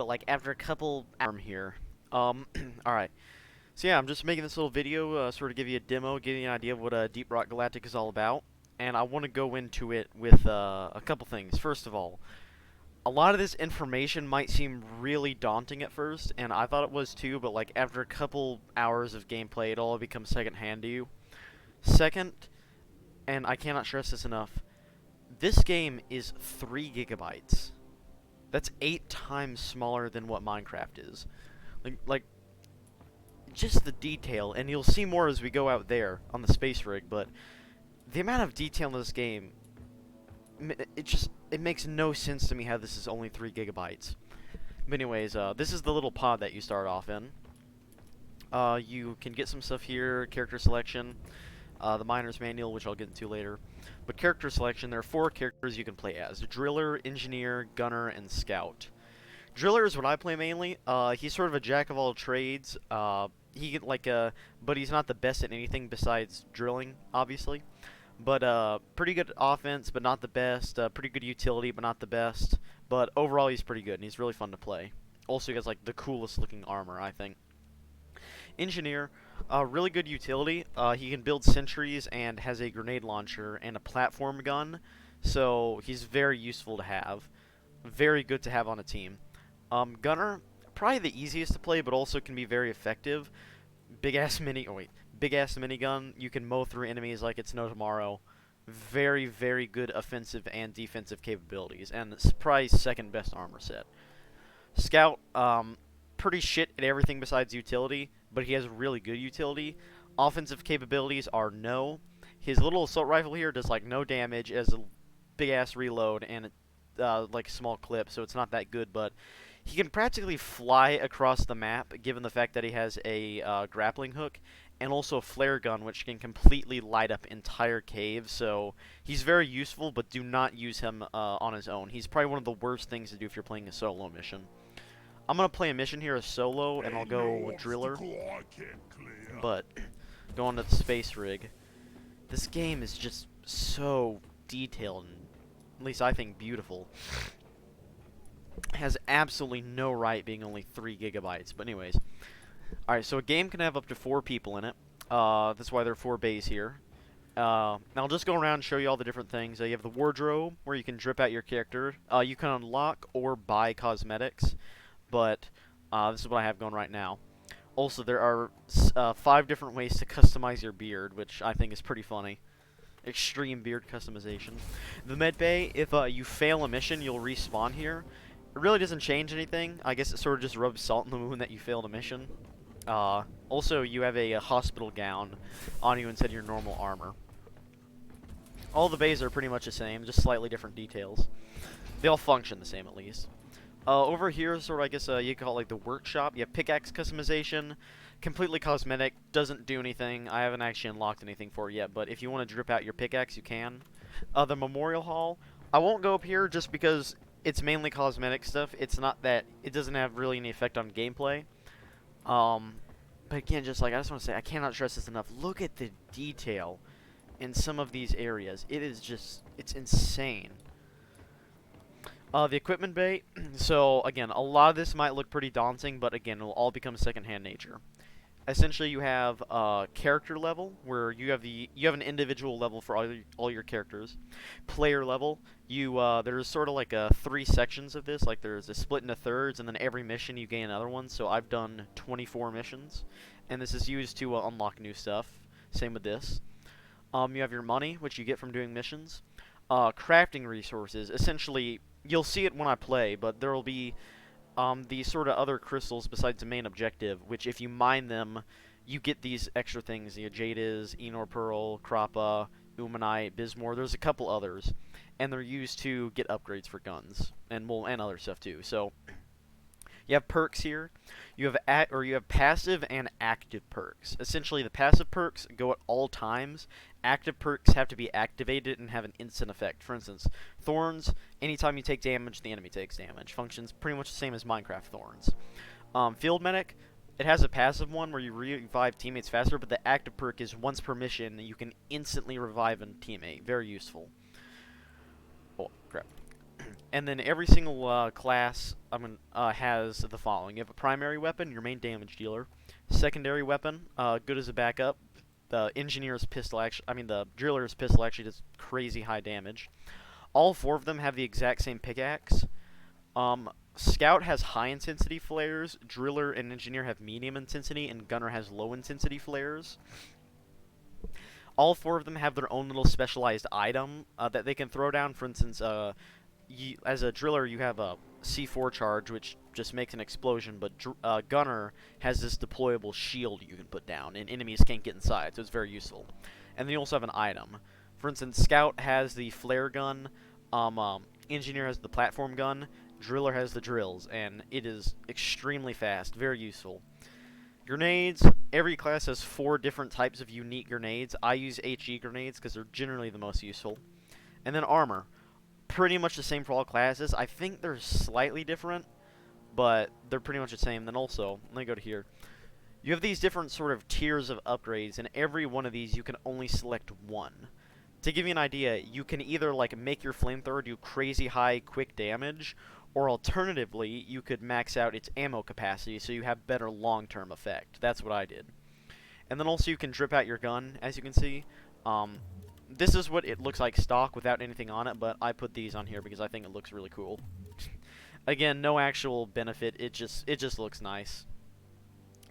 but like after a couple hours here. All right. So yeah, I'm just making this little video, sort of give you a demo, give you an idea of what Deep Rock Galactic is all about, and I want to go into it with a couple things. First of all, a lot of this information might seem really daunting at first, and I thought it was too, but like after a couple hours of gameplay, it all becomes secondhand to you. Second, and I cannot stress this enough, this game is 3 gigabytes. That's 8 times smaller than what Minecraft is. Like just the detail, and you'll see more as we go out there on the space rig, but the amount of detail in this game, it makes no sense to me how this is only 3 gigabytes. But anyways, this is the little pod that you start off in. You can get some stuff here, character selection, the miner's manual, which I'll get into later. But character selection, there are 4 characters you can play as: Driller, Engineer, Gunner, and Scout. Driller is what I play mainly. He's sort of a jack of all trades. But he's not the best at anything besides drilling, obviously. But pretty good offense, but not the best. Pretty good utility, but not the best. But overall, he's pretty good, and he's really fun to play. Also, he has like the coolest looking armor, I think. Engineer, really good utility. He can build sentries and has a grenade launcher and a platform gun, so he's very useful to have. Very good to have on a team. Gunner, probably the easiest to play, but also can be very effective. Big ass minigun. You can mow through enemies like it's no tomorrow. Very, very good offensive and defensive capabilities, and it's probably second best armor set. Scout, pretty shit at everything besides utility, but he has really good utility. Offensive capabilities are no. His little assault rifle here does like no damage, as a big ass reload and like a small clip, so it's not that good, but he can practically fly across the map, given the fact that he has a grappling hook, and also a flare gun, which can completely light up entire caves, so he's very useful, but do not use him on his own. He's probably one of the worst things to do if you're playing a solo mission. I'm going to play a mission here as solo, and I'll go Driller, but going to the space rig. This game is just so detailed, and at least I think beautiful. Has absolutely no right being only 3 gigabytes. But anyways, alright, so a game can have up to 4 people in it. That's why there are 4 bays here. I'll just go around and show you all the different things. You have the wardrobe, where you can drip out your character. You can unlock or buy cosmetics, but this is what I have going right now. Also, there are 5 different ways to customize your beard, which I think is pretty funny. Extreme beard customization. The med bay, if you fail a mission, you'll respawn here. It really doesn't change anything. I guess it sort of just rubs salt in the wound that you failed a mission. Also, you have a hospital gown on you instead of your normal armor. All the bays are pretty much the same, just slightly different details. They all function the same, at least. Over here, sort of, I guess you could call it like the workshop. You have pickaxe customization, completely cosmetic, doesn't do anything. I haven't actually unlocked anything for it yet, but if you want to drip out your pickaxe, you can. The memorial hall, I won't go up here just because it's mainly cosmetic stuff. It doesn't have really any effect on gameplay. But again, I just want to say, I cannot stress this enough. Look at the detail in some of these areas. It's insane. The equipment bay. So again, a lot of this might look pretty daunting, but again, it'll all become secondhand nature. Essentially, you have character level, where you have an individual level for all your characters. Player level, there's sort of like 3 sections of this. Like there's a split into thirds, and then every mission you gain another one. So I've done 24 missions, and this is used to unlock new stuff. Same with this. You have your money, which you get from doing missions. Crafting resources. Essentially, you'll see it when I play, but there will be these sort of other crystals besides the main objective, which if you mine them, you get these extra things. Jadis, Enor Pearl, Crappa, Umanite, Bismore. There's a couple others, and they're used to get upgrades for guns and other stuff too. So you have perks here. You have passive and active perks. Essentially, the passive perks go at all times. Active perks have to be activated and have an instant effect. For instance, Thorns, anytime you take damage, the enemy takes damage. Functions pretty much the same as Minecraft Thorns. Field Medic, it has a passive one where you revive teammates faster, but the active perk is once per mission, you can instantly revive a teammate. Very useful. Oh, crap. And then every single class has the following. You have a primary weapon, your main damage dealer. Secondary weapon, good as a backup. The engineer's pistol the driller's pistol actually does crazy high damage. All four of them have the exact same pickaxe. Scout has high intensity flares, driller and engineer have medium intensity, and gunner has low intensity flares. All four of them have their own little specialized item that they can throw down. For instance, as a driller, you have a C4 charge, which just makes an explosion, but gunner has this deployable shield you can put down, and enemies can't get inside, so it's very useful. And then you also have an item. For instance, Scout has the flare gun, engineer has the platform gun, driller has the drills, and it is extremely fast, very useful. Grenades, every class has 4 different types of unique grenades. I use HE grenades because they're generally the most useful. And then armor, pretty much the same for all classes. I think they're slightly different, but they're pretty much the same. Then also, let me go to here. You have these different sort of tiers of upgrades, and every one of these you can only select one. To give you an idea, you can either like make your flamethrower do crazy high quick damage, or alternatively, you could max out its ammo capacity so you have better long-term effect. That's what I did. And then also you can drip out your gun, as you can see. This is what it looks like stock without anything on it, but I put these on here because I think it looks really cool. Again, no actual benefit, it just looks nice.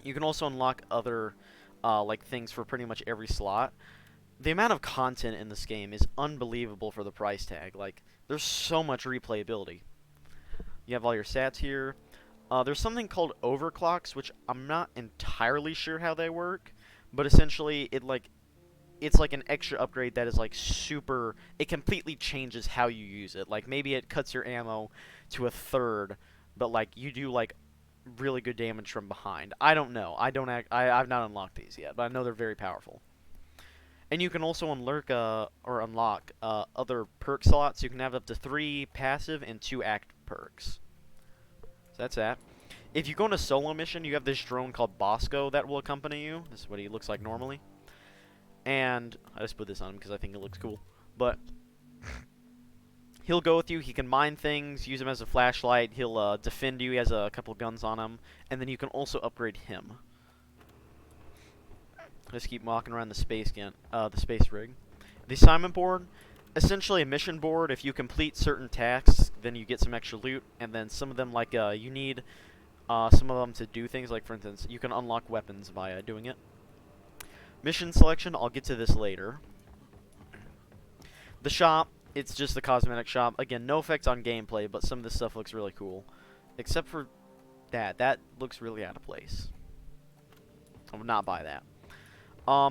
You can also unlock other like things for pretty much every slot. The amount of content in this game is unbelievable for the price tag. Like, there's so much replayability. You have all your stats here. There's something called overclocks, which I'm not entirely sure how they work, but essentially it's like an extra upgrade that is like super. It completely changes how you use it. Like maybe it cuts your ammo to a third, but like you do like really good damage from behind. I don't know. I've not unlocked these yet, but I know they're very powerful. And you can also unlock other perk slots. You can have up to 3 passive and 2 active perks. So that's that. If you go on a solo mission, you have this drone called Bosco that will accompany you. This is what he looks like normally. And I just put this on him because I think it looks cool. But he'll go with you. He can mine things, use him as a flashlight. He'll defend you. He has a couple guns on him. And then you can also upgrade him. Just keep walking around the space rig. The assignment board, essentially a mission board. If you complete certain tasks, then you get some extra loot, and then some of them, like you need some of them to do things. Like for instance, you can unlock weapons via doing it. Mission selection, I'll get to this later. The shop, it's just the cosmetic shop. Again, no effects on gameplay, but some of this stuff looks really cool, except for that. That looks really out of place. I would not buy that.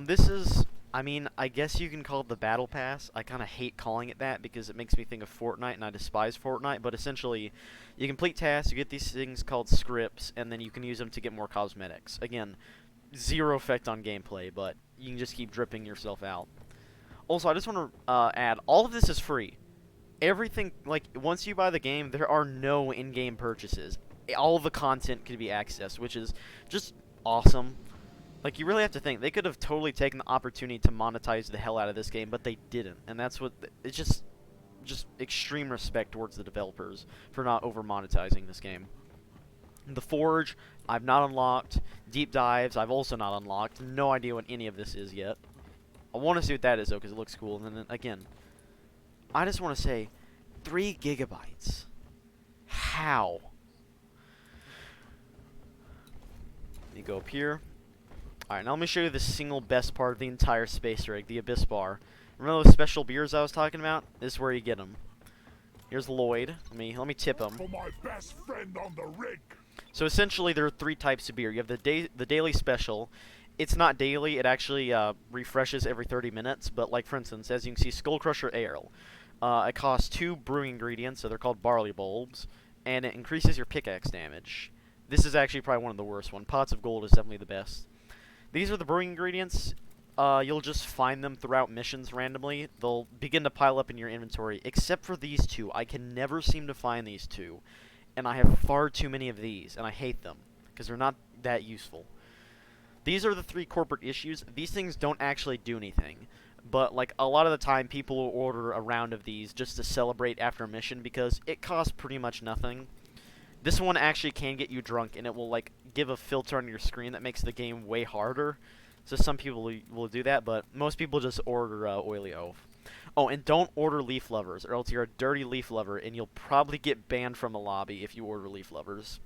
This is, I mean, I guess you can call it the Battle Pass. I kind of hate calling it that because it makes me think of Fortnite, and I despise Fortnite. But essentially, you complete tasks, you get these things called scripts, and then you can use them to get more cosmetics. Again, zero effect on gameplay, but you can just keep dripping yourself out. Also, I just want to add, all of this is free. Everything, like, once you buy the game, there are no in-game purchases. All the content can be accessed, which is just awesome. Like, you really have to think. They could have totally taken the opportunity to monetize the hell out of this game, but they didn't. And that's what... It's just extreme respect towards the developers for not over-monetizing this game. The Forge, I've not unlocked. Deep Dives, I've also not unlocked. No idea what any of this is yet. I want to see what that is, though, because it looks cool. And then, again, I just want to say, 3 gigabytes. How? You go up here. Alright, now let me show you the single best part of the entire space rig, the Abyss Bar. Remember those special beers I was talking about? This is where you get them. Here's Lloyd. Let me tip him. For my best friend on the rig. So essentially, there are 3 types of beer. You have the daily special. It's not daily. It actually refreshes every 30 minutes. But like for instance, as you can see, Skull Crusher Ale. It costs 2 brewing ingredients, so they're called barley bulbs, and it increases your pickaxe damage. This is actually probably one of the worst ones. Pots of Gold is definitely the best. These are the brewing ingredients. You'll just find them throughout missions randomly. They'll begin to pile up in your inventory, except for these 2. I can never seem to find these 2, and I have far too many of these, and I hate them, because they're not that useful. These are the 3 corporate issues. These things don't actually do anything. But like a lot of the time, people will order a round of these just to celebrate after a mission because it costs pretty much nothing. This one actually can get you drunk, and it will like give a filter on your screen that makes the game way harder. So some people will do that, but most people just order Oily Oaf. Oh, and don't order Leaf Lovers, or else you're a dirty Leaf Lover, and you'll probably get banned from the lobby if you order Leaf Lovers.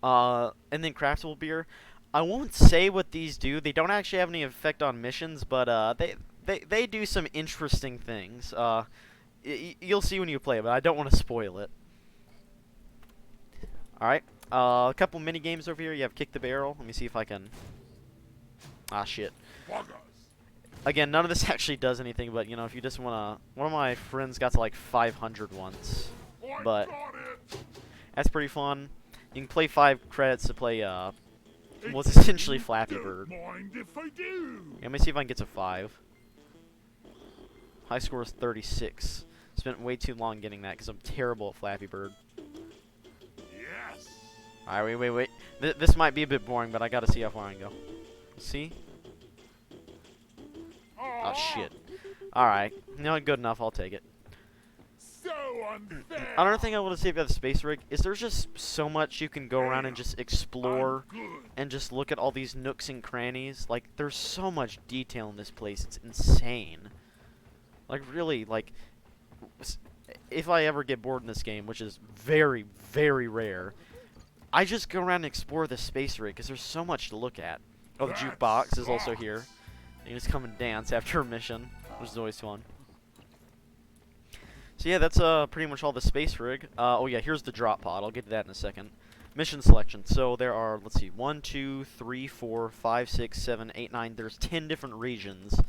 And then Craftable Beer. I won't say what these do. They don't actually have any effect on missions, but they do some interesting things. You'll see when you play, but I don't want to spoil it. Alright, a couple mini games over here. You have Kick the Barrel. Let me see if I can... Ah, shit. Again, none of this actually does anything, but, you know, if you just want to... One of my friends got to, like, 500 once. But that's pretty fun. You can play 5 credits to play, well, it's essentially Flappy Bird. Let me see if I can get to 5. High score is 36. Spent way too long getting that because I'm terrible at Flappy Bird. Alright, wait. This might be a bit boring, but I gotta see how far I can go. See? Oh, shit. Alright. No, good enough. I'll take it. So unfair. Another thing I want to say about the space rig is there's just so much you can go around and just explore and just look at all these nooks and crannies. Like, there's so much detail in this place. It's insane. Like, really, like, if I ever get bored in this game, which is very, very rare, I just go around and explore the space rig because there's so much to look at. Oh, the jukebox is also here. You just come and dance after a mission, which is always fun. So yeah, that's pretty much all the space rig. Oh yeah, here's the drop pod. I'll get to that in a second. Mission selection. So there are, let's see, 1, 2, 3, 4, 5, 6, 7, 8, 9. There's 10 different regions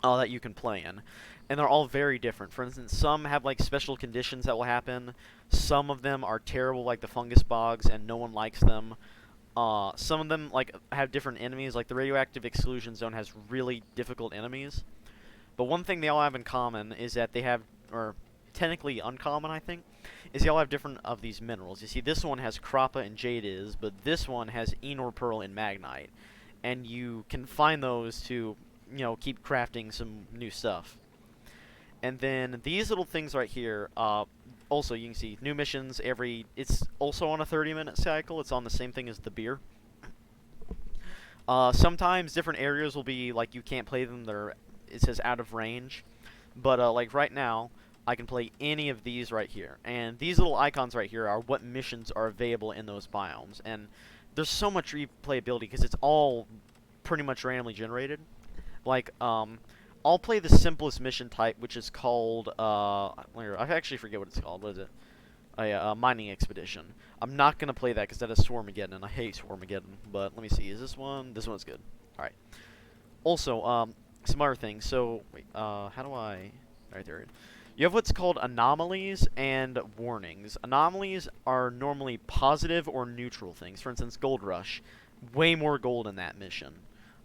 that you can play in. And they're all very different. For instance, some have like special conditions that will happen. Some of them are terrible, like the fungus bogs, and no one likes them. Some of them like have different enemies. Like the radioactive exclusion zone has really difficult enemies. But one thing they all have in common is that they have, or technically uncommon, I think, is they all have different of these minerals. You see, this one has Crappa and Jade, but this one has Enor Pearl and Magnite, and you can find those to, you know, keep crafting some new stuff. And then these little things right here, also you can see new missions it's also on a 30-minute cycle. It's on the same thing as the beer. Sometimes different areas will be like you can't play them. It says out of range, but like right now, I can play any of these right here. And these little icons right here are what missions are available in those biomes. And there's so much replayability because it's all pretty much randomly generated. Like, I'll play the simplest mission type, which is called, I actually forget what it's called. What is it? A mining expedition. I'm not going to play that because that is Swarmageddon, and I hate Swarmageddon. But let me see. Is this one? This one's good. Alright. Also, some other things. So, wait, how do I... Alright, there it is. You have what's called anomalies and warnings. Anomalies are normally positive or neutral things. For instance, Gold Rush. Way more gold in that mission.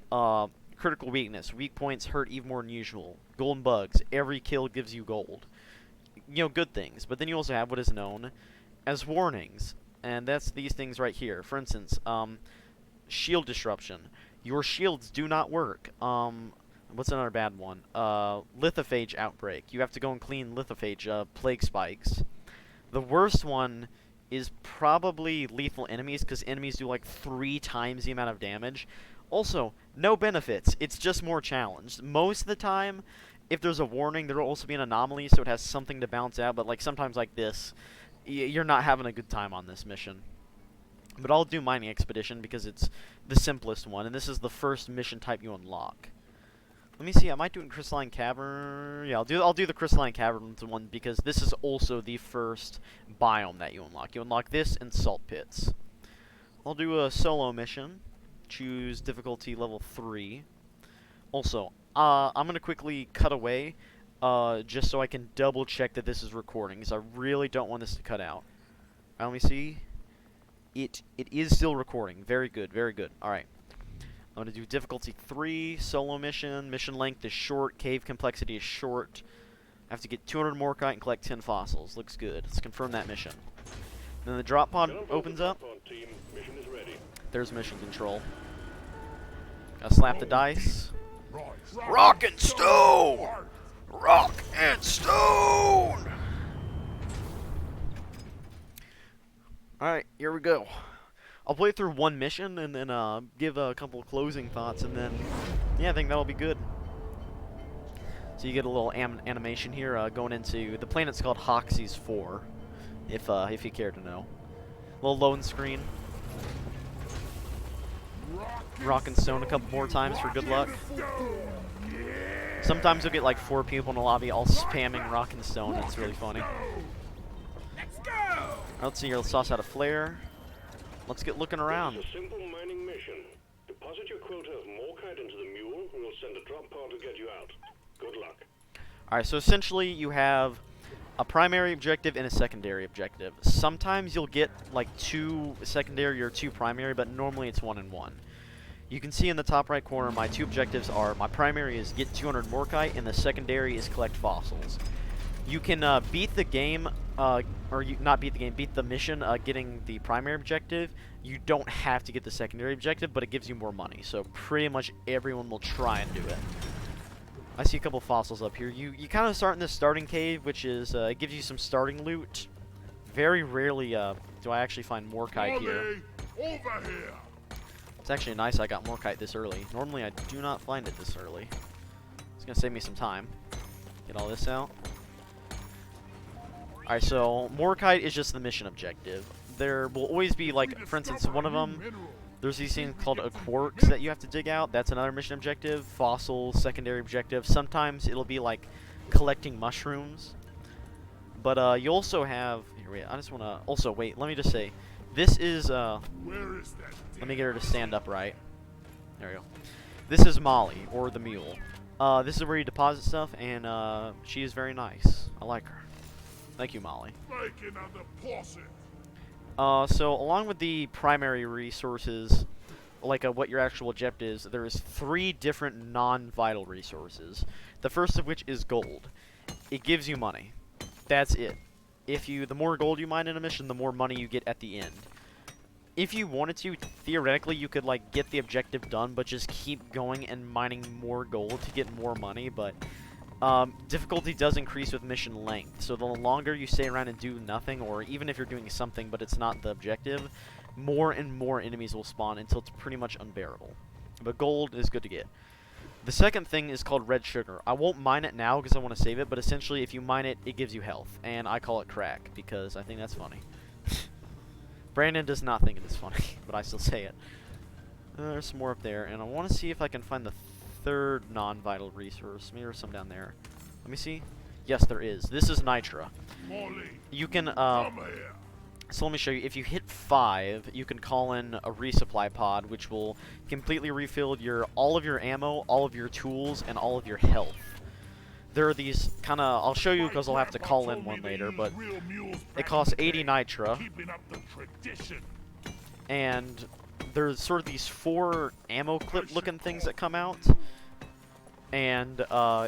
Critical weakness. Weak points hurt even more than usual. Golden bugs. Every kill gives you gold. You know, good things. But then you also have what is known as warnings. And that's these things right here. For instance, shield disruption. Your shields do not work. What's another bad one? Lithophage outbreak. You have to go and clean lithophage, plague spikes. The worst one is probably lethal enemies, because enemies do like 3 times the amount of damage. Also, no benefits. It's just more challenged. Most of the time, if there's a warning, there will also be an anomaly, so it has something to bounce out. But like sometimes like this, you're not having a good time on this mission. But I'll do Mining Expedition because it's the simplest one, and this is the first mission type you unlock. Let me see. I might do it in Crystalline Cavern. Yeah, I'll do the Crystalline Cavern one because this is also the first biome that you unlock. You unlock this and Salt Pits. I'll do a solo mission. Choose difficulty level 3. Also, I'm gonna quickly cut away, just so I can double check that this is recording, because I really don't want this to cut out. Let me see. It is still recording. Very good, very good. All right. I'm going to do difficulty 3, solo mission. Mission length is short. Cave complexity is short. I have to get 200 Morkite and collect 10 fossils. Looks good. Let's confirm that mission. Then the drop pod opens up. There's mission control. Gotta slap the dice. Rock and stone! Rock and stone! Alright, here we go. I'll play through one mission and then give a couple closing thoughts, and then, yeah, I think that'll be good. So you get a little animation here going into, the planet's called Hoxie's 4, if you care to know. Little loading screen. Rock and stone a couple more times for good luck. Sometimes you'll get like 4 people in the lobby all spamming rock and stone. It's really funny. Let's see here. Let's toss out a flare. Let's get looking around. It's a simple mining mission. Deposit your quota of morkite into the mule, and we'll send a drop pod to get you out. Good luck. Alright, so essentially you have a primary objective and a secondary objective. Sometimes you'll get like 2 secondary or 2 primary, but normally it's 1 and 1. You can see in the top right corner my 2 objectives are, my primary is get 200 morkite, and the secondary is collect fossils. You can beat the game, not beat the game, beat the mission getting the primary objective. You don't have to get the secondary objective, but it gives you more money. So pretty much everyone will try and do it. I see a couple fossils up here. You kind of start in this starting cave, which is, it gives you some starting loot. Very rarely do I actually find morkite here. Over here. It's actually nice I got morkite this early. Normally I do not find it this early. It's going to save me some time. Get all this out. Alright, so morkite is just the mission objective. There will always be, like, for instance, one of them, there's these things called quarks that you have to dig out. That's another mission objective. Fossils, secondary objective. Sometimes it'll be, like, collecting mushrooms. But you also have, here, wait, I just want to, also, wait, let me just say, this is, Where is that? let me get her to stand upright. There we go. This is Molly, or the mule. This is where you deposit stuff, and she is very nice. I like her. Thank you, Molly. Make another deposit. So along with the primary resources, like what your actual objective is, there is 3 different non-vital resources. The first of which is gold. It gives you money. That's it. The more gold you mine in a mission, the more money you get at the end. If you wanted to, theoretically, you could like get the objective done, but just keep going and mining more gold to get more money, but difficulty does increase with mission length, so the longer you stay around and do nothing, or even if you're doing something but it's not the objective, more and more enemies will spawn until it's pretty much unbearable. But gold is good to get. The second thing is called red sugar. I won't mine it now because I want to save it, but essentially if you mine it, it gives you health, and I call it crack because I think that's funny. Brandon does not think it is funny, but I still say it. There's some more up there, and I want to see if I can find the third non-vital resource. Maybe there's some down there. Let me see. Yes, there is. This is nitra. Molly, You can, come here. so let me show you. If you hit 5, you can call in a resupply pod, which will completely refill all of your ammo, all of your tools, and all of your health. There are these kind of, I'll show you because I'll have to call in one later, but it costs 80 nitra, Keeping up the tradition. and there's sort of these 4 ammo clip looking things that come out, and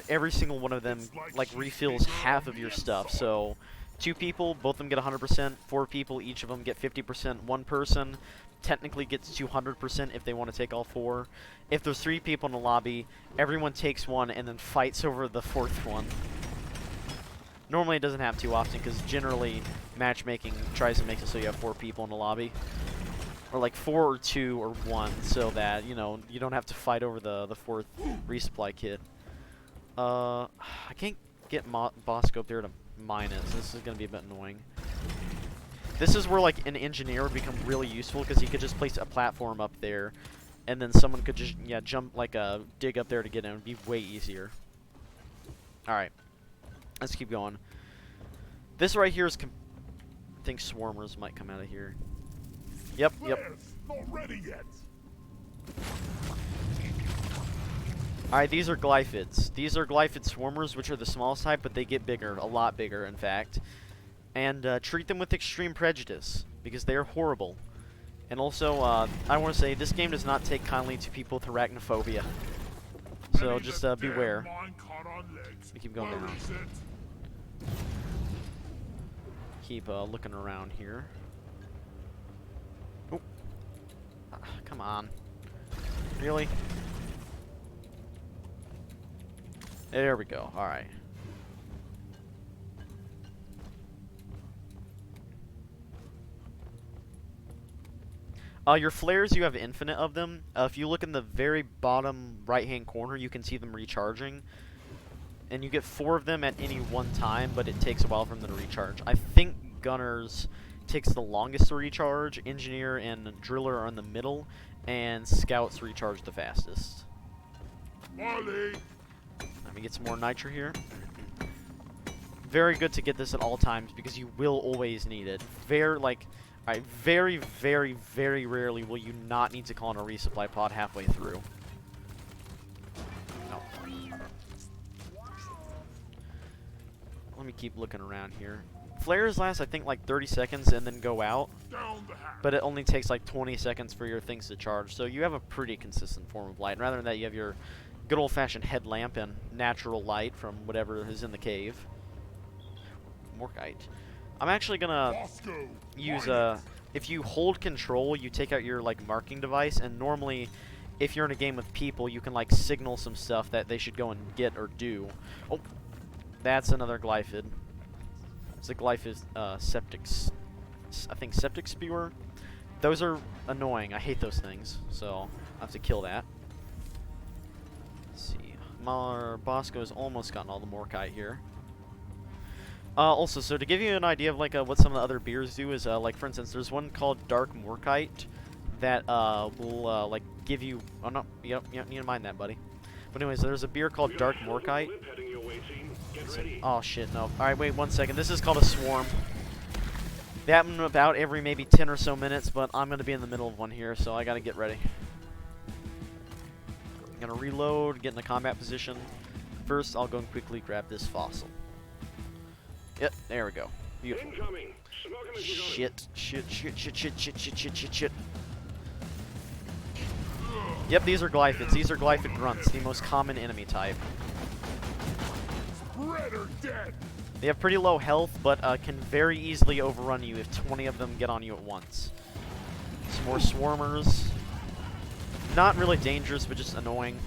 every single one of them like refills half of your stuff. So 2 people, both of them get 100%, 4 people, each of them get 50%, 1 person technically gets 200% if they want to take all 4. If there's 3 people in the lobby, everyone takes 1 and then fights over the 4th one. Normally it doesn't happen too often because generally matchmaking tries to make it so you have 4 people in the lobby. Or like 4 or 2 or 1, so that, you know, you don't have to fight over the 4th resupply kit. I can't get Bosco up there to mine it, so this is going to be a bit annoying. This is where like an engineer would become really useful because he could just place a platform up there, and then someone could just jump like dig up there to get in. It would be way easier. All right, let's keep going. This right here is I think swarmers might come out of here. Yep. Not ready yet. Alright, these are glyphids. These are glyphid swarmers, which are the smallest type, but they get bigger, a lot bigger, in fact. And treat them with extreme prejudice, because they are horrible. And also, I want to say, this game does not take kindly to people with arachnophobia. So just beware. We keep going down. Keep looking around here. Oh. Come on. Really? There we go. All right. Your flares, you have infinite of them. If you look in the very bottom right-hand corner, you can see them recharging. And you get 4 of them at any one time, but it takes a while for them to recharge. I think Gunners takes the longest to recharge, Engineer and Driller are in the middle, and Scouts recharge the fastest. Molly! Let me get some more nitro here. Very good to get this at all times because you will always need it. Very, very, very rarely will you not need to call in a resupply pod halfway through. No. Let me keep looking around here. Flares last, I think, like 30 seconds and then go out. Down the hatch. But it only takes like 20 seconds for your things to charge. So you have a pretty consistent form of light. And rather than that, you have your good old-fashioned headlamp and natural light from whatever is in the cave. Morkite. I'm actually gonna Bosco! use Quiet. if you hold control, you take out your like marking device, and normally if you're in a game with people, you can like signal some stuff that they should go and get or do. Oh, that's another glyphid. It's a glyphid I think septic spewer. Those are annoying. I hate those things, so I have to kill that. Let's see. Bosco's almost gotten all the Morkite here. Also, so to give you an idea of like what some of the other beers do is like for instance, there's one called Dark Morkite that will like give you. Oh no, yep, you need to mind that, buddy. But anyways, there's a beer called Dark Morkite. Oh shit, no. All right, wait 1 second. This is called a swarm. They happen about every maybe 10 or so minutes, but I'm gonna be in the middle of one here, so I gotta get ready. I'm gonna reload, get in a combat position. First, I'll go and quickly grab this fossil. Yep, there we go. Beautiful. Incoming. Smoke him as you got him. Shit. Yep, these are glyphids. These are glyphid grunts, the most common enemy type. Spread or dead! They have pretty low health, but can very easily overrun you if 20 of them get on you at once. Some more swarmers. Not really dangerous, but just annoying.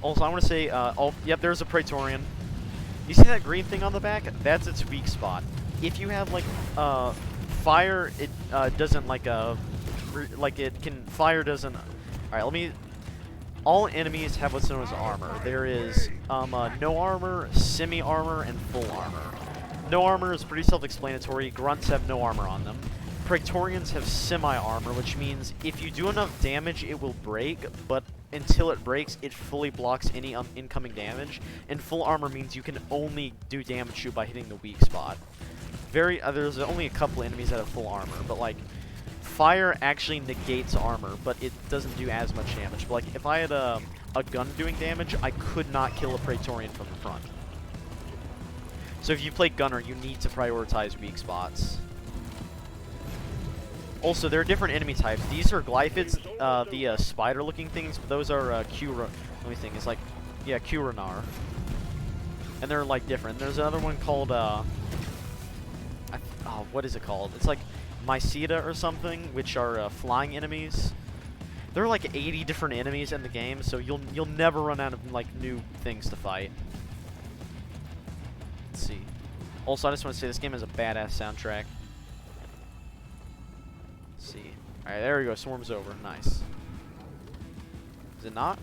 Also, I want to say, oh, yep, there's a Praetorian. You see that green thing on the back? That's its weak spot. If you have, like, fire, it doesn't, like, fire doesn't... Alright, let me... All enemies have what's known as armor. There is, no armor, semi-armor, and full armor. No armor is pretty self-explanatory. Grunts have no armor on them. Praetorians have semi-armor, which means if you do enough damage, it will break, but until it breaks, it fully blocks any incoming damage. And full armor means you can only do damage to by hitting the weak spot. There's only a couple enemies that have full armor, but like, fire actually negates armor, but it doesn't do as much damage. But like, if I had a gun doing damage, I could not kill a Praetorian from the front. So if you play gunner, you need to prioritize weak spots. Also, there are different enemy types. These are glyphids, the spider-looking things, but those are let me think. It's like, yeah, Curanar. And they're like different. There's another one called what is it called? It's like Myceta or something, which are flying enemies. There are like 80 different enemies in the game, so you'll never run out of like new things to fight. Let's see. Also, I just want to say this game has a badass soundtrack. Let's see. Alright, there we go. Swarm's over. Nice. Is it not?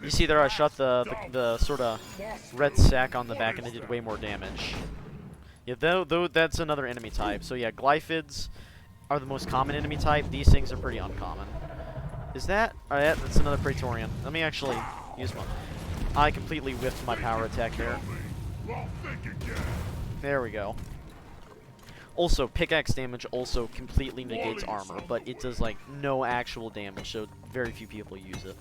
You see there, I shot the sort of red sack on the back, and it did way more damage. Yeah, though that's another enemy type. So yeah, glyphids are the most common enemy type. These things are pretty uncommon. Is that? Alright, that's another Praetorian. Let me actually use one. I completely whiffed my power attack there. There we go. Also, pickaxe damage also completely negates armor, but it does like no actual damage, so very few people use it.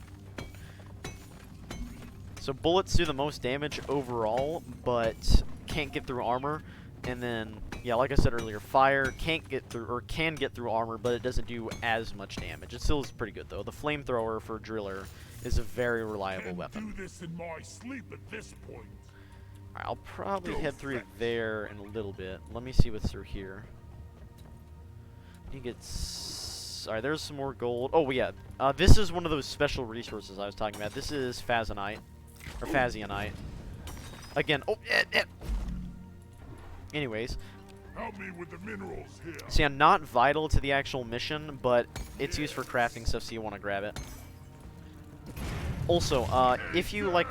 So bullets do the most damage overall, but can't get through armor. And then, yeah, like I said earlier, fire can't get through, or can get through armor, but it doesn't do as much damage. It still is pretty good though. The flamethrower for Driller is a very reliable weapon. Do this in my sleep at this point. Alright, I'll probably head through there in a little bit. Let me see what's through here. You get ingredients. Alright, there's some more gold. Oh, yeah. This is one of those special resources I was talking about. This is Phazonite. Or Phazionite. Again, oh, anyways. Help me with the minerals here. See, I'm not vital to the actual mission, but it's used for crafting stuff, so you want to grab it. Also, if you, like,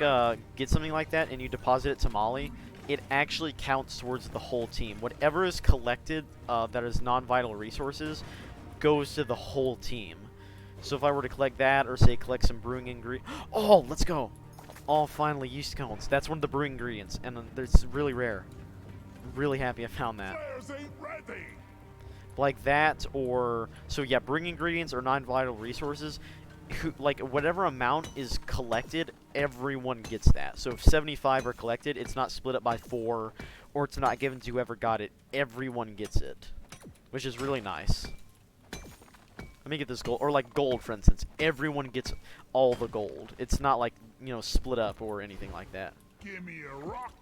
get something like that and you deposit it to Molly, it actually counts towards the whole team. Whatever is collected that is non-vital resources goes to the whole team. So if I were to collect that, or say collect some brewing ingredients... Oh, let's go! Oh, finally, yeast cones. That's one of the brewing ingredients, and it's really rare. I'm really happy I found that. Players ain't ready. Like that, or... So yeah, brewing ingredients or non-vital resources, like, whatever amount is collected, everyone gets that. So if 75 are collected, it's not split up by 4, or it's not given to whoever got it. Everyone gets it, which is really nice. Let me get this gold, or like gold, for instance. Everyone gets all the gold. It's not like, you know, split up or anything like that. Give me a rock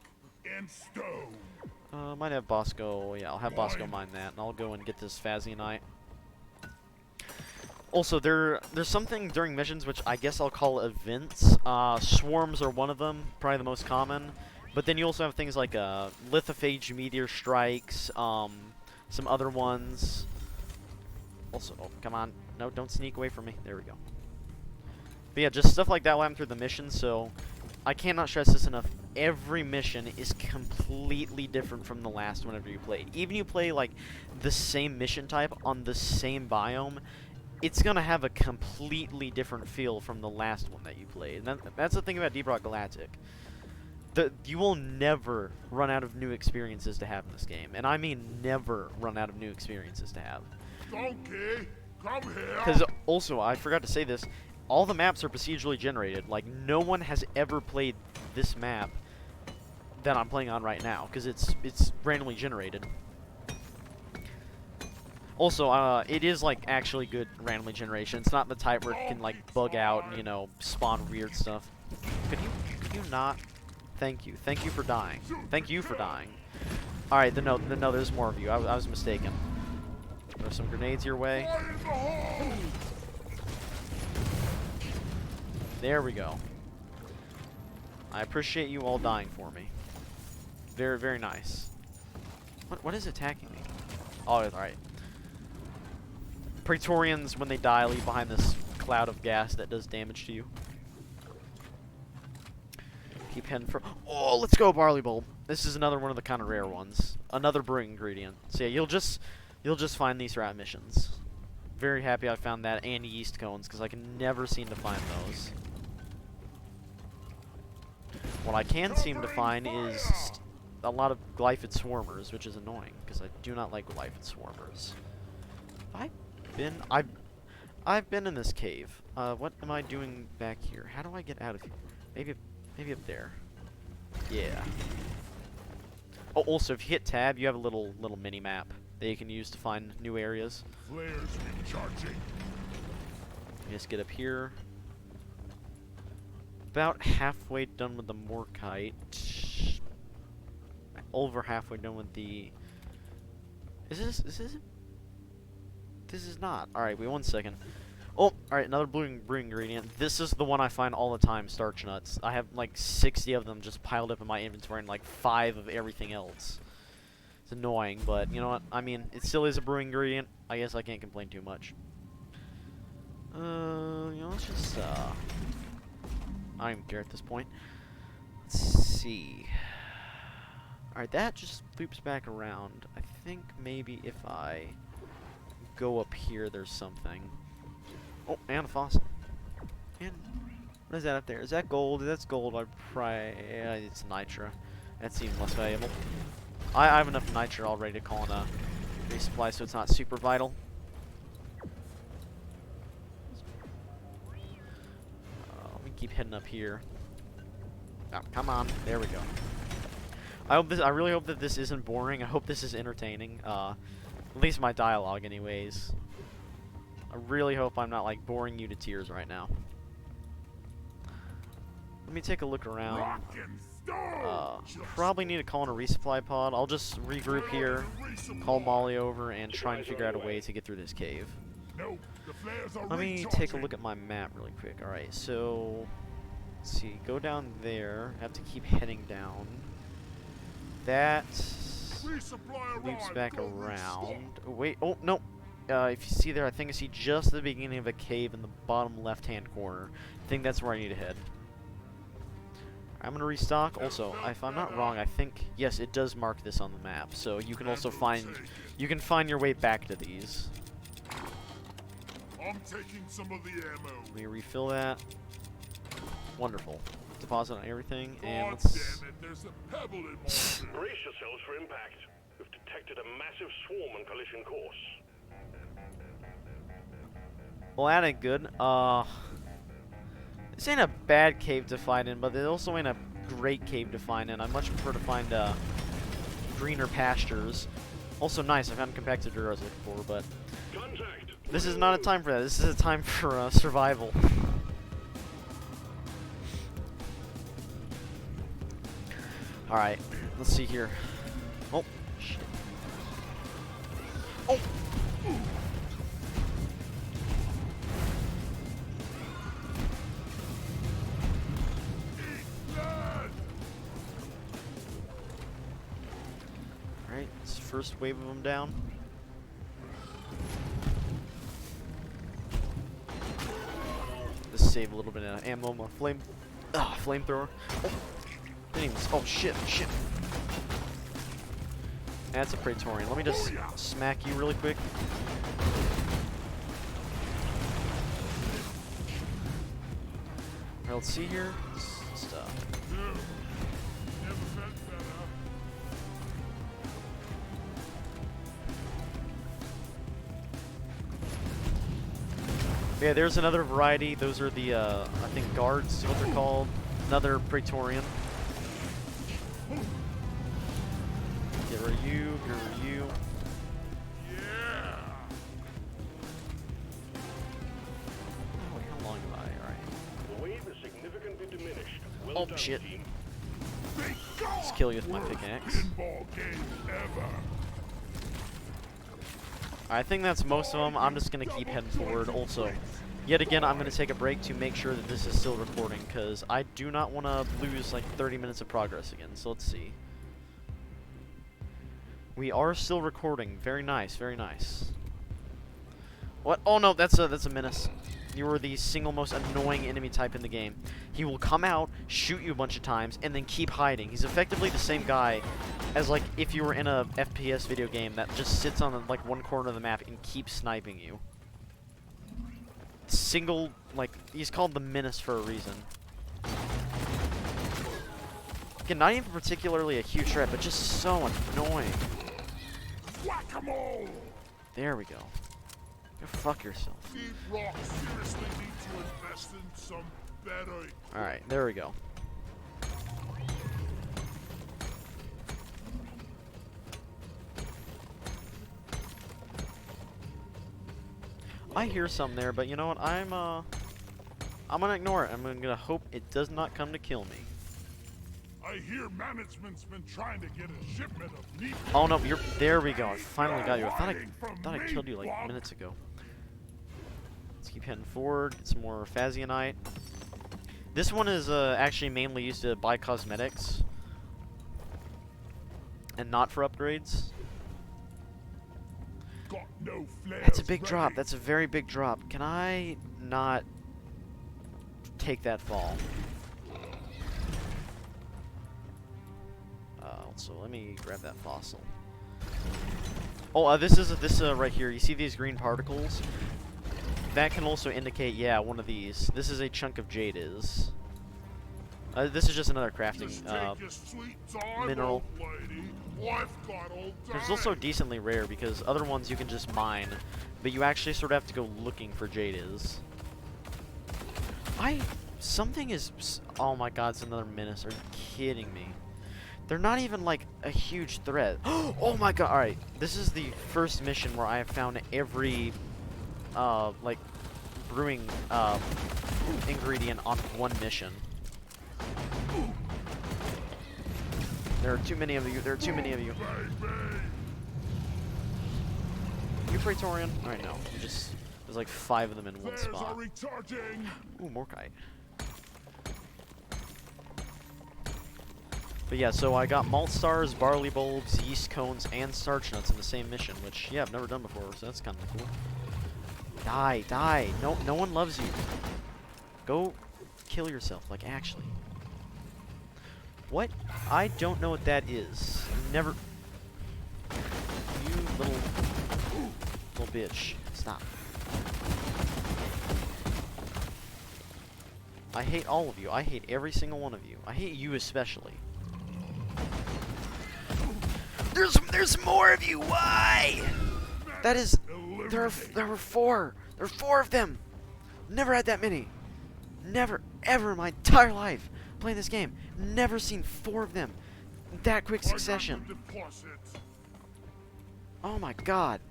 and stone. Might have Bosco. Yeah, I'll have Bosco mine that, and I'll go and get this Phazionite. Also, there's something during missions which I guess I'll call events. Swarms are one of them, probably the most common. But then you also have things like lithophage meteor strikes, some other ones. Also, oh, come on. No, don't sneak away from me. There we go. But yeah, just stuff like that will happen through the mission, so I cannot stress this enough. Every mission is completely different from the last whenever you played. Even you play, like, the same mission type on the same biome, it's going to have a completely different feel from the last one that you played. And that's the thing about Deep Rock Galactic. You will never run out of new experiences to have in this game. And I mean never run out of new experiences to have. Donkey, come here. Because also, I forgot to say this, all the maps are procedurally generated. Like, no one has ever played this map that I'm playing on right now, because it's randomly generated. Also, it is, like, actually good randomly generation. It's not the type where it can, like, bug out and, you know, spawn weird stuff. Could you not? Thank you. Thank you for dying. Thank you for dying. Alright, no, there's more of you. I was mistaken. Throw some grenades your way. Fire in the hole. There we go. I appreciate you all dying for me. Very, very nice. What is attacking me? Oh, alright. Praetorians, when they die, leave behind this cloud of gas that does damage to you. Keep heading for... Oh, let's go, barley bulb. This is another one of the kind of rare ones. Another brewing ingredient. So yeah, you'll just find these throughout missions. Very happy I found that, and yeast cones, because I can never seem to find those. What I can seem to find is a lot of glyphid swarmers, which is annoying, because I do not like glyphid swarmers. I've been in this cave. What am I doing back here? How do I get out of here? Maybe up there. Yeah. Oh, also, if you hit tab, you have a little mini map that you can use to find new areas. Flares recharging. Just get up here. About halfway done with the Morkite. Over halfway done with the... Is this it? This is not. Alright, wait 1 second. Oh, alright, another brewing ingredient. This is the one I find all the time, starch nuts. I have like 60 of them just piled up in my inventory and like 5 of everything else. It's annoying, but you know what? I mean, it still is a brewing ingredient. I guess I can't complain too much. You know, let's just, I don't even care at this point. Let's see. Alright, that just loops back around. I think maybe if I go up here, there's something. Oh, and a fossil. And what is that up there? Is that gold? If that's gold, I'd probably... Yeah, it's nitra. That seems less valuable. I have enough nitra already to call in a resupply, so it's not super vital. Let me keep heading up here. Oh, come on. There we go. I really hope that this isn't boring. I hope this is entertaining. At least my dialogue, anyways. I really hope I'm not, like, boring you to tears right now. Let me take a look around. Rock and stone. Probably need to call in a resupply pod. I'll just regroup here, call Molly over, and try and figure out a way to get through this cave. Nope, the flares are Let me take a look at my map really quick. Alright, so let's see, go down there. I have to keep heading down. That Resupply loops arrived, back go around. restock. Oh, wait, oh no. If you see there, I think I see just the beginning of a cave in the bottom left-hand corner. I think that's where I need to head. I'm gonna restock. Also, if I'm not wrong, I think yes, it does mark this on the map, so you can also find your way back to these. I'm taking some of the ammo. Let me refill that. Wonderful. Deposit on everything, and God let's. damn it, there's a pebble in my suit. Brace yourselves for impact. We've detected a massive swarm on collision course. Well, that ain't good. This ain't a bad cave to find in, but it also ain't a great cave to find in. I much prefer to find greener pastures. Also nice. I found compacted dirt I was looking for, but Contact. this is not a time for that. This is a time for survival. Alright, let's see here. Oh, shit. Oh! Alright, it's the first wave of them down. Let's save a little bit of ammo. My flamethrower. Oh. Oh shit, shit. That's a Praetorian. Let me just smack you really quick. Alright, let's see here. Stuff. Never felt better. Yeah, there's another variety. Those are the, I think guards is what they're called. Another Praetorian. Get rid of you, get rid of you. Yeah. Wait, how long am I? Alright. The wave is significantly diminished. Well Oh, done, shit. team. Thank God. Let's kill you with my pickaxe. Pinball game ever. I think that's most of them. I'm just going to keep heading forward. Also, yet again, I'm going to take a break to make sure that this is still recording, because I do not want to lose like 30 minutes of progress again. So let's see. We are still recording. Very nice, very nice. What? Oh no, that's a menace. You are the single most annoying enemy type in the game. He will come out, shoot you a bunch of times, and then keep hiding. He's effectively the same guy as like if you were in a FPS video game that just sits on like one corner of the map and keeps sniping you. Single, like, he's called the menace for a reason. Again, not even particularly a huge threat, but just so annoying. Whack-a-mole. There we go. Go fuck yourself. Deep Rock seriously need to invest in some better. Alright, there we go. I hear some there, but you know what? I'm gonna ignore it. I'm gonna hope it does not come to kill me. I hear management's been trying to get a shipment of meat. Oh no, you're there. We go. I finally got you. I thought I killed you like minutes ago. Let's keep heading forward. Get some more Phasianite. This one is actually mainly used to buy cosmetics and not for upgrades. Got no flares That's a big drop. ready. That's a very big drop. Can I not take that fall? So let me grab that fossil. Oh, this is right here. You see these green particles? That can also indicate, yeah, one of these. This is a chunk of jade is. This is just another crafting Just take your sweet time, mineral. old lady. I've got all It's day. also decently rare because other ones you can just mine, but you actually sort of have to go looking for jade is. Something is. Oh my God, it's another menace. Are you kidding me? They're not even like a huge threat. Oh my God! All right, this is the first mission where I have found every, like, brewing ingredient on one mission. There are too many of you. There are too many of you. Baby. You Praetorian? All right, no. You just There's like 5 of them in one Flares are spot. recharging. Ooh, more kite. But yeah, so I got malt stars, barley bulbs, yeast cones, and starch nuts in the same mission, which, yeah, I've never done before, so that's kind of cool. Die, die. No one loves you. Go kill yourself, like, actually. What? I don't know what that is. Never... You little bitch. Stop. I hate all of you. I hate every single one of you. I hate you especially. There's more of you. Why? That is there were 4. There were 4 of them. Never had that many. Never ever in my entire life playing this game. Never seen 4 of them in that quick succession. Oh my god.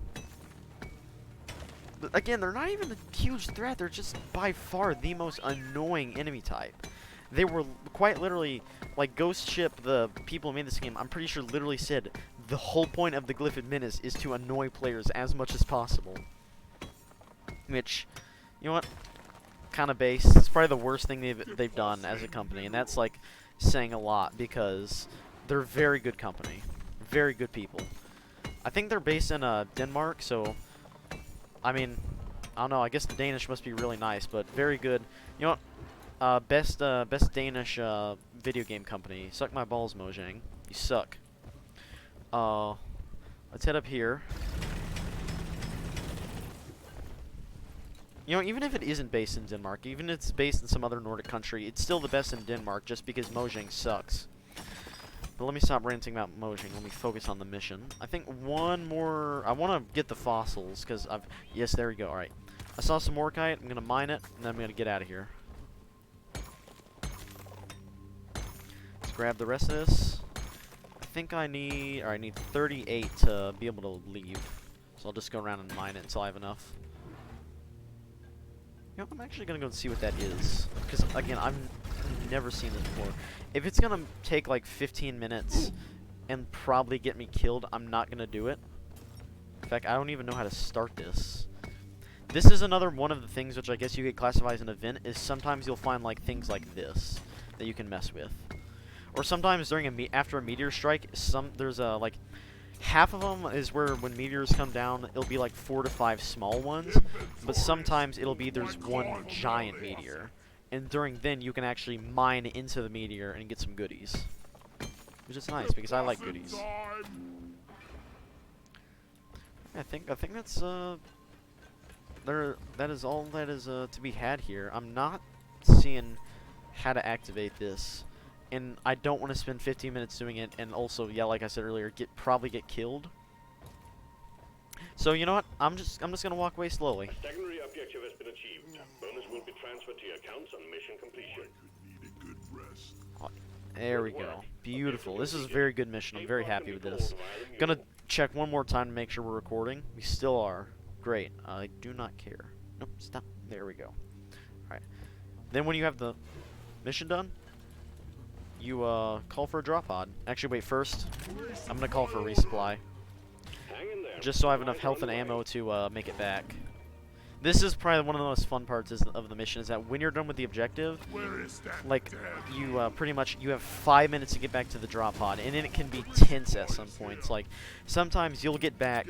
But again, they're not even a huge threat. They're just by far the most annoying enemy type. They were quite literally, like, Ghost Ship, the people who made this game, I'm pretty sure literally said the whole point of the Glyphid Menace is to annoy players as much as possible. Which, you know what? Kind of base. It's probably the worst thing they've done as a company, and that's, like, saying a lot because they're very good company. Very good people. I think they're based in Denmark, so... I mean, I don't know. I guess the Danish must be really nice, but very good. You know what? Best Danish video game company. Suck my balls, Mojang. You suck. Let's head up here. You know, even if it isn't based in Denmark, even if it's based in some other Nordic country, it's still the best in Denmark just because Mojang sucks. But let me stop ranting about Mojang. Let me focus on the mission. I think one more... I want to get the fossils, because I've... Yes, there we go. Alright. I saw some more kite. I'm going to mine it, and then I'm going to get out of here. Let's grab the rest of this. I think I need... Or I need 38 to be able to leave. So I'll just go around and mine it until I have enough. You know, I'm actually going to go and see what that is. Because, again, I've never seen this before. If it's going to take like 15 minutes and probably get me killed, I'm not going to do it. In fact, I don't even know how to start this. This is another one of the things which I guess you could classify as an event, is sometimes you'll find like things like this that you can mess with. Or sometimes during after a meteor strike, there's a like half of them is where when meteors come down, it'll be like 4 to 5 small ones, but sometimes it'll be there's one giant meteor. And during then, you can actually mine into the meteor and get some goodies. Which is nice, because I like goodies. I think that's, that is all that is, to be had here. I'm not seeing how to activate this. And I don't want to spend 15 minutes doing it, and also, yeah, like I said earlier, probably get killed. So, you know what? I'm just gonna walk away slowly. A secondary objective has been achieved. Bonus will be transferred to your accounts on mission completion. Oh, there we go. Beautiful. This is a very good mission. I'm very happy with this. Gonna check one more time to make sure we're recording. We still are. Great. I do not care. Nope, stop. There we go. Alright. Then when you have the mission done, you call for a drop pod. Actually, wait, first, I'm gonna call for a resupply. Just so I have enough health and ammo to make it back. This is probably one of the most fun parts of the mission, is that when you're done with the objective, like, you pretty much, you have 5 minutes to get back to the drop pod, and then it can be tense at some points. Like, sometimes you'll get back,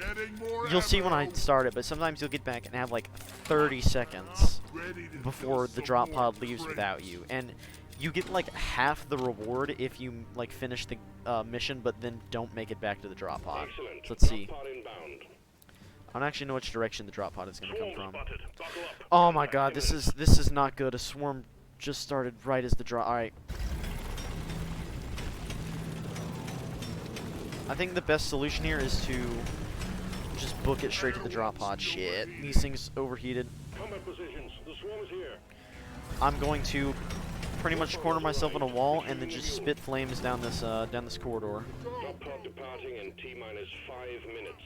you'll see when I start it, but sometimes you'll get back and have like 30 seconds before the drop pod leaves without you. And you get like half the reward if you like finish the mission, but then don't make it back to the drop pod. So let's see. I don't actually know which direction the drop pod is going to come from. Oh my god, this is not good. A swarm just started right as the drop. All right. I think the best solution here is to just book it straight to the drop pod. Shit, these things overheated. Combat positions. The swarm is here. I'm going to pretty much corner myself in a wall and then just spit flames down this corridor. Drop pod departing in T-minus 5 minutes.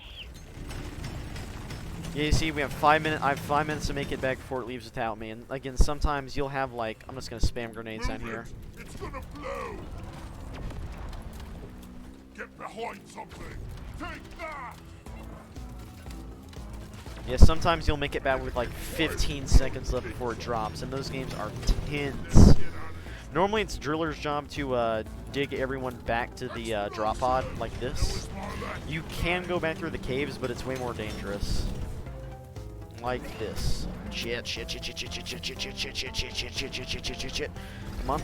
Yeah, you see, we have 5 minutes. I have 5 minutes to make it back before it leaves without me. And again, sometimes you'll have like, I'm just gonna spam grenades down here. It's gonna blow. Get behind something. Take that. Yeah, sometimes you'll make it back with like 15 seconds left before it drops, and those games are tense. Normally it's Driller's job to dig everyone back to the drop pod like this. You can go back through the caves, but it's way more dangerous. Like this. Shit, shit, shit, shit, shit, shit, shit, shit, shit, shit, shit, shit, shit, shit, shit, shit, shit, shit. Come on.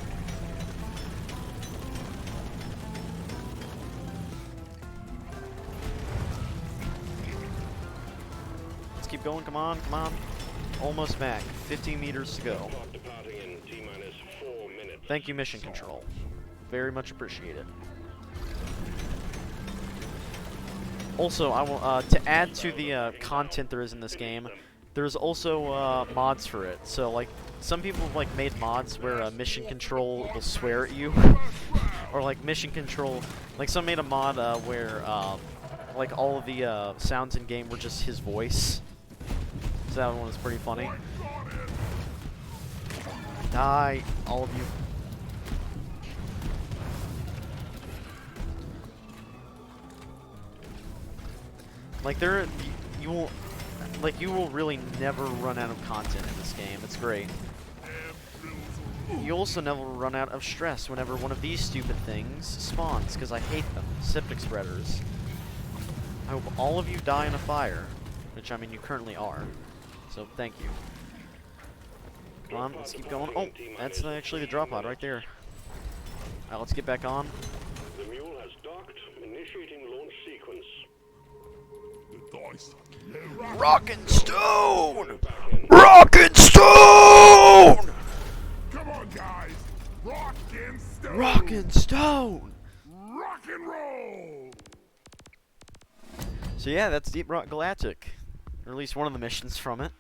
Let's keep going, come on, come on. Almost back. 15 meters to go. Thank you, Mission Control. Very much appreciated. Also, I will to add to the content there is in this game. There's also mods for it. So, like, some people have like made mods where Mission Control will swear at you, or like Mission Control. Like, some made a mod where like all of the sounds in game were just his voice. So that one was pretty funny. Die, all of you. Like you will really never run out of content in this game. It's great. You also never run out of stress whenever one of these stupid things spawns, because I hate them. Septic spreaders. I hope all of you die in a fire, which I mean you currently are. So thank you. Come on, let's keep going. Oh, that's actually the drop pod right there. Alright, let's get back on. The mule has docked, initiating launch sequence. Rockin' Stone! Rockin' Stone! Come on, guys! Rockin' Stone! Rockin' Stone! Rock and roll! So yeah, that's Deep Rock Galactic. Or at least one of the missions from it.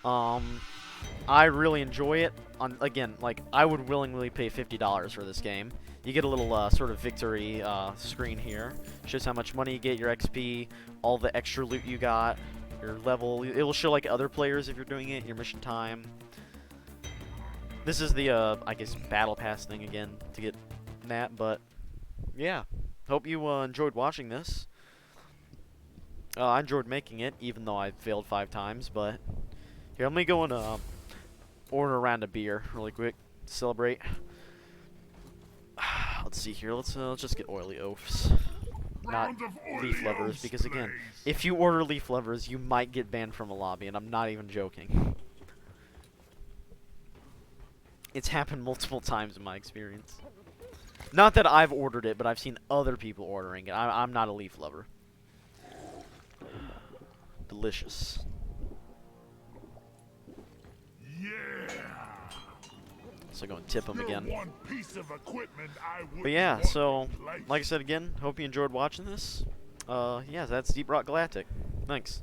I really enjoy it. Again, like, I would willingly pay $50 for this game. You get a little sort of victory screen here. Shows how much money you get, your XP, all the extra loot you got, your level. It will show like other players if you're doing it, your mission time. This is the, I guess, battle pass thing again to get that, but yeah. Hope you enjoyed watching this. I enjoyed making it, even though I failed 5 times, but here, let me go and order a round of beer really quick to celebrate. Let's see here. Let's just get oily oafs, not leaf lovers, because again, if you order leaf lovers, you might get banned from a lobby, and I'm not even joking. It's happened multiple times in my experience. Not that I've ordered it, but I've seen other people ordering it. I'm not a leaf lover. Delicious. So go and tip them again. But yeah, so like I said again, hope you enjoyed watching this. Yeah, that's Deep Rock Galactic. Thanks.